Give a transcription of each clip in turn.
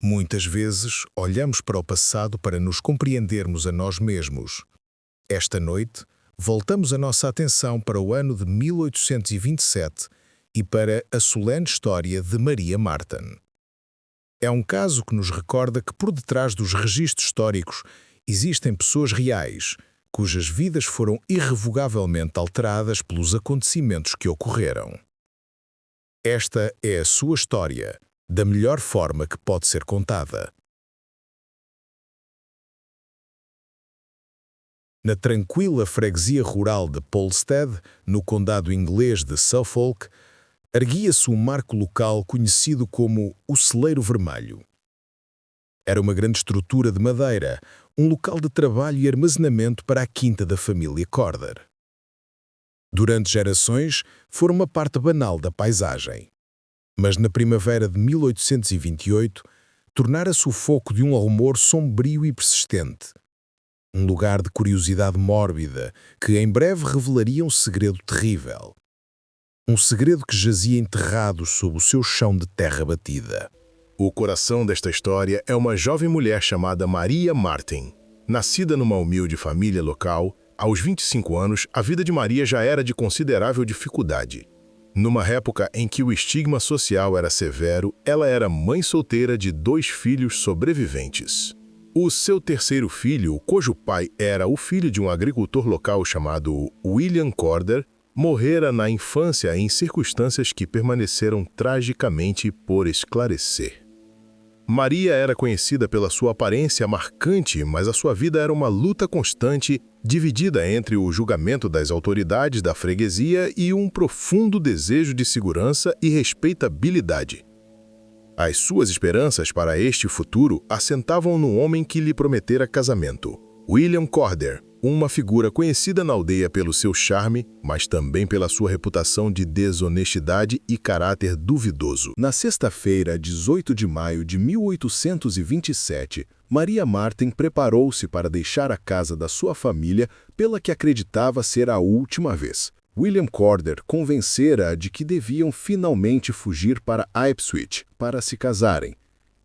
Muitas vezes, olhamos para o passado para nos compreendermos a nós mesmos. Esta noite, voltamos a nossa atenção para o ano de 1827 e para a solene história de Maria Marten. É um caso que nos recorda que por detrás dos registros históricos existem pessoas reais, cujas vidas foram irrevogavelmente alteradas pelos acontecimentos que ocorreram. Esta é a sua história, da melhor forma que pode ser contada. Na tranquila freguesia rural de Polstead, no condado inglês de Suffolk, erguia-se um marco local conhecido como o Celeiro Vermelho. Era uma grande estrutura de madeira, um local de trabalho e armazenamento para a quinta da família Corder. Durante gerações, foi uma parte banal da paisagem. Mas na primavera de 1828, tornara-se o foco de um rumor sombrio e persistente. Um lugar de curiosidade mórbida que em breve revelaria um segredo terrível. Um segredo que jazia enterrado sob o seu chão de terra batida. O coração desta história é uma jovem mulher chamada Maria Marten. Nascida numa humilde família local, aos 25 anos, a vida de Maria já era de considerável dificuldade. Numa época em que o estigma social era severo, ela era mãe solteira de 2 filhos sobreviventes. O seu terceiro filho, cujo pai era o filho de um agricultor local chamado William Corder, morrera na infância em circunstâncias que permaneceram tragicamente por esclarecer. Maria era conhecida pela sua aparência marcante, mas a sua vida era uma luta constante, dividida entre o julgamento das autoridades da freguesia e um profundo desejo de segurança e respeitabilidade. As suas esperanças para este futuro assentavam no homem que lhe prometera casamento, William Corder, uma figura conhecida na aldeia pelo seu charme, mas também pela sua reputação de desonestidade e caráter duvidoso. Na sexta-feira, 18 de maio de 1827, Maria Marten preparou-se para deixar a casa da sua família pela que acreditava ser a última vez. William Corder convencera-a de que deviam finalmente fugir para Ipswich para se casarem.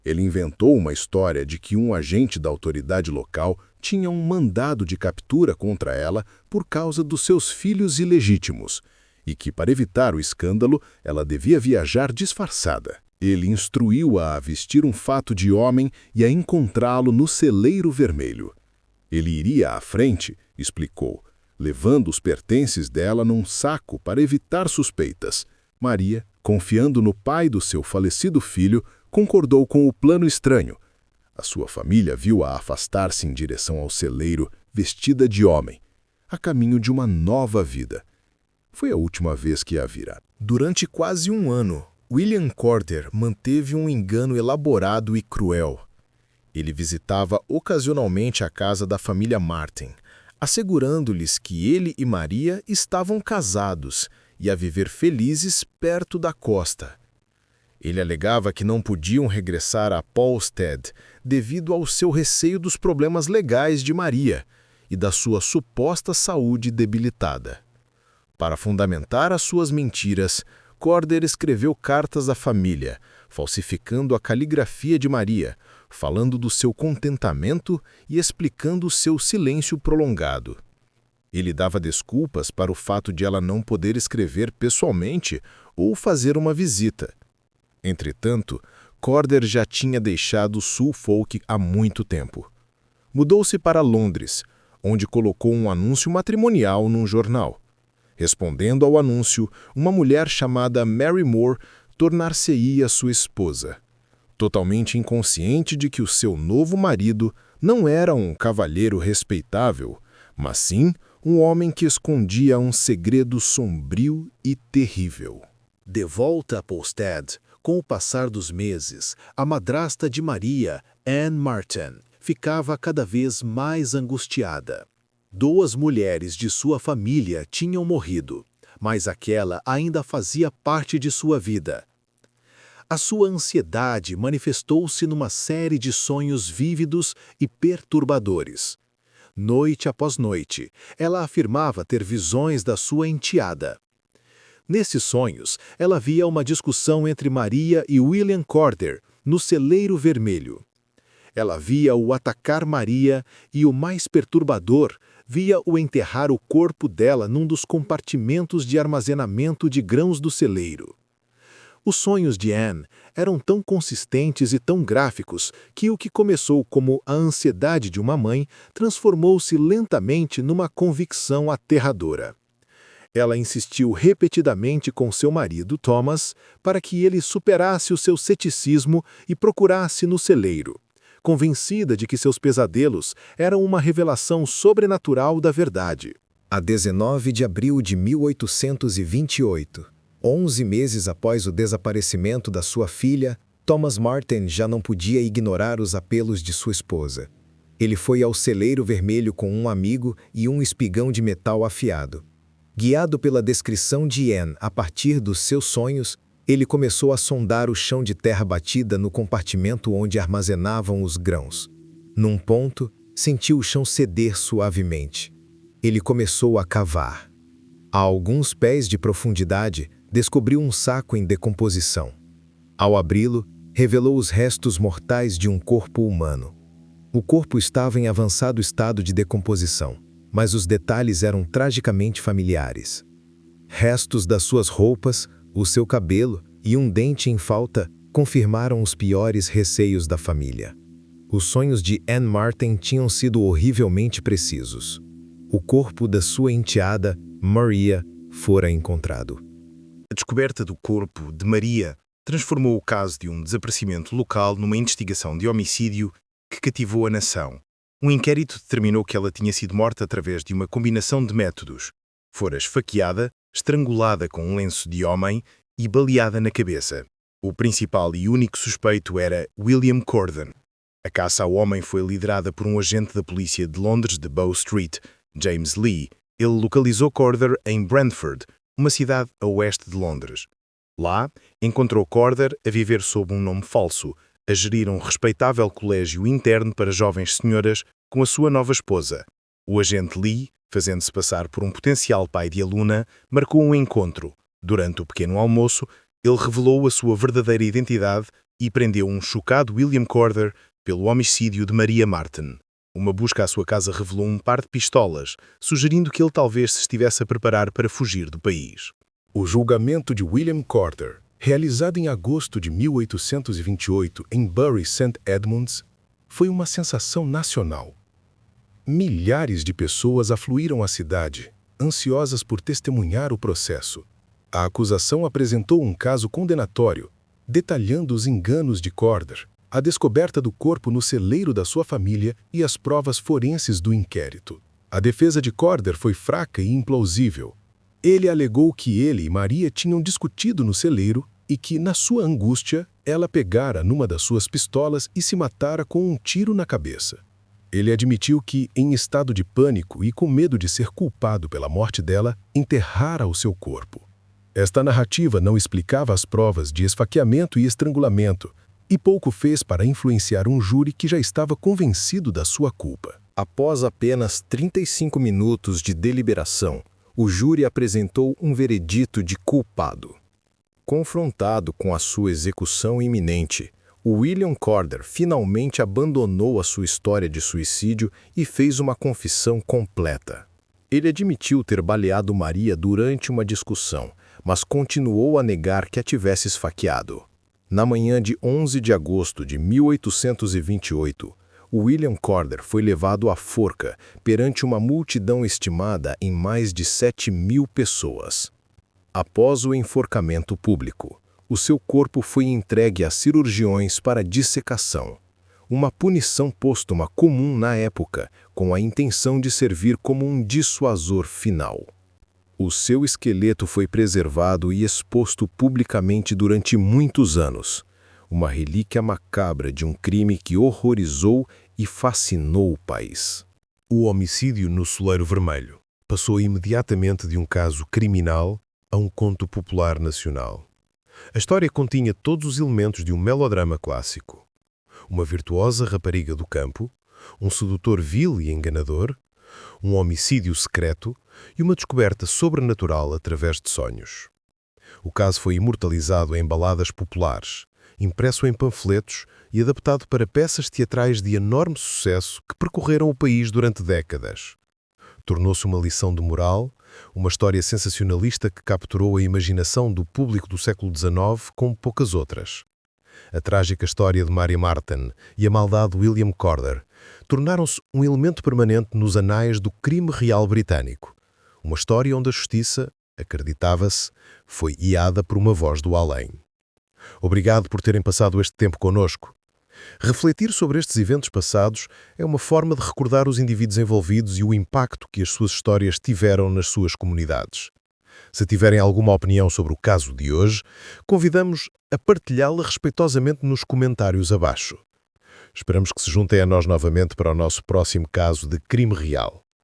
Ele inventou uma história de que um agente da autoridade local tinha um mandado de captura contra ela por causa dos seus filhos ilegítimos, e que, para evitar o escândalo, ela devia viajar disfarçada. Ele instruiu-a a vestir um fato de homem e a encontrá-lo no Celeiro Vermelho. Ele iria à frente, explicou, levando os pertences dela num saco para evitar suspeitas. Maria, confiando no pai do seu falecido filho, concordou com o plano estranho. A sua família viu-a afastar-se em direção ao celeiro, vestida de homem, a caminho de uma nova vida. Foi a última vez que a vira. Durante quase um ano, William Corder manteve um engano elaborado e cruel. Ele visitava ocasionalmente a casa da família Marten, assegurando-lhes que ele e Maria estavam casados e a viver felizes perto da costa. Ele alegava que não podiam regressar a Polstead devido ao seu receio dos problemas legais de Maria e da sua suposta saúde debilitada. Para fundamentar as suas mentiras, Corder escreveu cartas à família, falsificando a caligrafia de Maria, falando do seu contentamento e explicando o seu silêncio prolongado. Ele dava desculpas para o fato de ela não poder escrever pessoalmente ou fazer uma visita. Entretanto, Corder já tinha deixado Suffolk há muito tempo. Mudou-se para Londres, onde colocou um anúncio matrimonial num jornal. Respondendo ao anúncio, uma mulher chamada Mary Moore tornar-se-ia sua esposa. Totalmente inconsciente de que o seu novo marido não era um cavalheiro respeitável, mas sim um homem que escondia um segredo sombrio e terrível. De volta a Polstead, com o passar dos meses, a madrasta de Maria, Anne Marten, ficava cada vez mais angustiada. 2 mulheres de sua família tinham morrido, mas aquela ainda fazia parte de sua vida. A sua ansiedade manifestou-se numa série de sonhos vívidos e perturbadores. Noite após noite, ela afirmava ter visões da sua enteada. Nesses sonhos, ela via uma discussão entre Maria e William Corder, no celeiro vermelho. Ela via-o atacar Maria e, o mais perturbador, via-o enterrar o corpo dela num dos compartimentos de armazenamento de grãos do celeiro. Os sonhos de Anne eram tão consistentes e tão gráficos que o que começou como a ansiedade de uma mãe transformou-se lentamente numa convicção aterradora. Ela insistiu repetidamente com seu marido, Thomas, para que ele superasse o seu ceticismo e procurasse no celeiro, convencida de que seus pesadelos eram uma revelação sobrenatural da verdade. A 19 de abril de 1828, 11 meses após o desaparecimento da sua filha, Thomas Martin já não podia ignorar os apelos de sua esposa. Ele foi ao celeiro vermelho com um amigo e um espigão de metal afiado. Guiado pela descrição de Anne a partir dos seus sonhos, ele começou a sondar o chão de terra batida no compartimento onde armazenavam os grãos. Num ponto, sentiu o chão ceder suavemente. Ele começou a cavar. A alguns pés de profundidade, descobriu um saco em decomposição. Ao abri-lo, revelou os restos mortais de um corpo humano. O corpo estava em avançado estado de decomposição, mas os detalhes eram tragicamente familiares. Restos das suas roupas, o seu cabelo e um dente em falta confirmaram os piores receios da família. Os sonhos de Anne Martin tinham sido horrivelmente precisos. O corpo da sua enteada, Maria, fora encontrado. A descoberta do corpo de Maria transformou o caso de um desaparecimento local numa investigação de homicídio que cativou a nação. Um inquérito determinou que ela tinha sido morta através de uma combinação de métodos. Fora esfaqueada, estrangulada com um lenço de homem e baleada na cabeça. O principal e único suspeito era William Corden. A caça ao homem foi liderada por um agente da polícia de Londres de Bow Street, James Lee. Ele localizou Corder em Brentford, uma cidade a oeste de Londres. Lá, encontrou Corder a viver sob um nome falso, a gerir um respeitável colégio interno para jovens senhoras com a sua nova esposa. O agente Lee, fazendo-se passar por um potencial pai de aluna, marcou um encontro. Durante o pequeno almoço, ele revelou a sua verdadeira identidade e prendeu um chocado William Corder pelo homicídio de Maria Martin. Uma busca à sua casa revelou um par de pistolas, sugerindo que ele talvez se estivesse a preparar para fugir do país. O julgamento de William Corder, realizado em agosto de 1828 em Bury St. Edmunds, foi uma sensação nacional. Milhares de pessoas afluíram à cidade, ansiosas por testemunhar o processo. A acusação apresentou um caso condenatório, detalhando os enganos de Corder, a descoberta do corpo no celeiro da sua família e as provas forenses do inquérito. A defesa de Corder foi fraca e implausível. Ele alegou que ele e Maria tinham discutido no celeiro e que, na sua angústia, ela pegara numa das suas pistolas e se matara com um tiro na cabeça. Ele admitiu que, em estado de pânico e com medo de ser culpado pela morte dela, enterrara o seu corpo. Esta narrativa não explicava as provas de esfaqueamento e estrangulamento, e pouco fez para influenciar um júri que já estava convencido da sua culpa. Após apenas 35 minutos de deliberação, o júri apresentou um veredito de culpado. Confrontado com a sua execução iminente, William Corder finalmente abandonou a sua história de suicídio e fez uma confissão completa. Ele admitiu ter baleado Maria durante uma discussão, mas continuou a negar que a tivesse esfaqueado. Na manhã de 11 de agosto de 1828, William Corder foi levado à forca perante uma multidão estimada em mais de 7.000 pessoas. Após o enforcamento público, o seu corpo foi entregue a cirurgiões para dissecação, uma punição póstuma comum na época, com a intenção de servir como um dissuasor final. O seu esqueleto foi preservado e exposto publicamente durante muitos anos, uma relíquia macabra de um crime que horrorizou e fascinou o país. O homicídio no Celeiro Vermelho passou imediatamente de um caso criminal a um conto popular nacional. A história continha todos os elementos de um melodrama clássico. Uma virtuosa rapariga do campo, um sedutor vil e enganador, um homicídio secreto e uma descoberta sobrenatural através de sonhos. O caso foi imortalizado em baladas populares, impresso em panfletos e adaptado para peças teatrais de enorme sucesso que percorreram o país durante décadas. Tornou-se uma lição de moral, uma história sensacionalista que capturou a imaginação do público do século XIX como poucas outras. A trágica história de Maria Marten e a maldade de William Corder tornaram-se um elemento permanente nos anais do crime real britânico. Uma história onde a justiça, acreditava-se, foi guiada por uma voz do além. Obrigado por terem passado este tempo conosco. Refletir sobre estes eventos passados é uma forma de recordar os indivíduos envolvidos e o impacto que as suas histórias tiveram nas suas comunidades. Se tiverem alguma opinião sobre o caso de hoje, convidamos a partilhá-la respeitosamente nos comentários abaixo. Esperamos que se juntem a nós novamente para o nosso próximo caso de crime real.